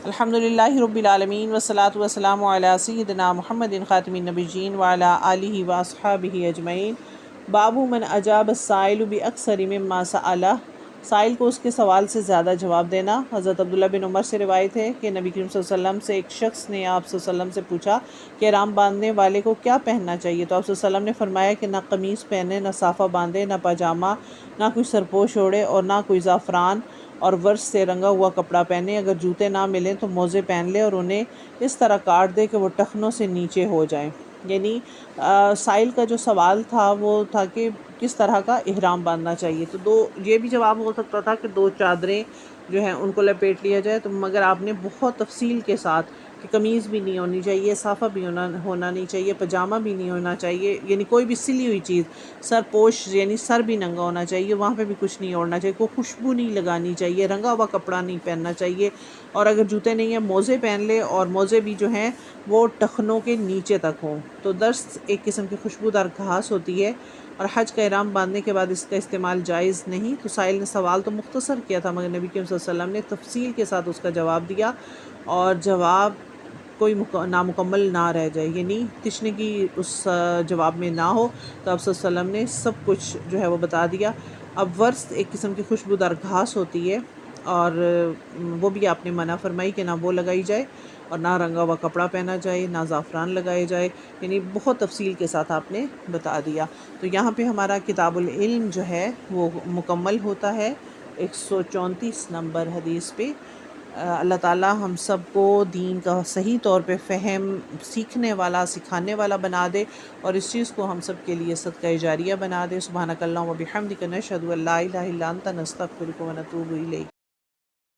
الحمدللہ رب العالمین والصلاة والسلام علی سیدنا محمد خاتم النبیین وعلی آلہ واصحابہ اجمعین۔ باب من اجاب السائل باکثر مما سألہ، سائل کو اس کے سوال سے زیادہ جواب دینا۔ حضرت عبداللہ بن عمر سے روایت ہے کہ نبی کریم صلی اللہ علیہ وسلم سے ایک شخص نے آپ صلی اللہ علیہ وسلم سے پوچھا کہ احرام باندھنے والے کو کیا پہننا چاہیے، تو آپ صلی اللہ علیہ وسلم نے فرمایا کہ نہ قمیص پہنے، نہ صافہ باندھے، نہ پاجامہ، نہ کوئی سرپوش اوڑھے اور نہ کوئی زعفران اور ورس سے رنگا ہوا کپڑا پہنے۔ اگر جوتے نہ ملیں تو موزے پہن لے اور انہیں اس طرح کاٹ دے کہ وہ ٹخنوں سے نیچے ہو جائیں۔ یعنی سائل کا جو سوال تھا وہ تھا کہ کس طرح کا احرام باندھنا چاہیے، تو یہ بھی جواب ہو سکتا تھا کہ 2 چادریں جو ہیں ان کو لپیٹ لیا جائے، تو مگر آپ نے بہت تفصیل کے ساتھ کہ قمیض بھی نہیں ہونی چاہیے، صافہ بھی ہونا نہیں چاہیے، پاجامہ بھی نہیں ہونا چاہیے، یعنی کوئی بھی سلی ہوئی چیز، سر پوش یعنی سر بھی ننگا ہونا چاہیے، وہاں پہ بھی کچھ نہیں اوڑھنا چاہیے، کوئی خوشبو نہیں لگانی چاہیے، رنگا ہوا کپڑا نہیں پہننا چاہیے، اور اگر جوتے نہیں ہیں موزے پہن لے، اور موزے بھی جو ہیں وہ ٹخنوں کے نیچے تک ہوں۔ تو درس ایک قسم کی خوشبودار گھاس ہوتی ہے اور حج کا احرام باندھنے کے بعد اس کا استعمال جائز نہیں۔ تو سائل نے سوال تو مختصر کیا تھا، مگر نبی کریم صلی اللہ علیہ وسلم نے تفصیل کے ساتھ اس کا جواب دیا، اور جواب کوئی نامکمل نہ رہ جائے، یعنی تشنگی اس جواب میں نہ ہو، تو آپ صلی اللہ علیہ وسلم نے سب کچھ جو ہے وہ بتا دیا۔ اب ورس ایک قسم کی خوشبودار گھاس ہوتی ہے، اور وہ بھی آپ نے منع فرمائی کہ نہ وہ لگائی جائے اور نہ رنگا ہوا کپڑا پہنا جائے، نہ زعفران لگائے جائے، یعنی بہت تفصیل کے ساتھ آپ نے بتا دیا۔ تو یہاں پہ ہمارا کتاب العلم جو ہے وہ مکمل ہوتا ہے 134 نمبر حدیث پہ۔ اللہ تعالیٰ ہم سب کو دین کا صحیح طور پہ فہم، سیکھنے والا، سکھانے والا بنا دے، اور اس چیز کو ہم سب کے لیے صدقہ جاریہ بنا دے۔ سبحانک اللہم و بحمدک، نشہد ان لا الہ الا انت، نستغفرک و نتوب الیک۔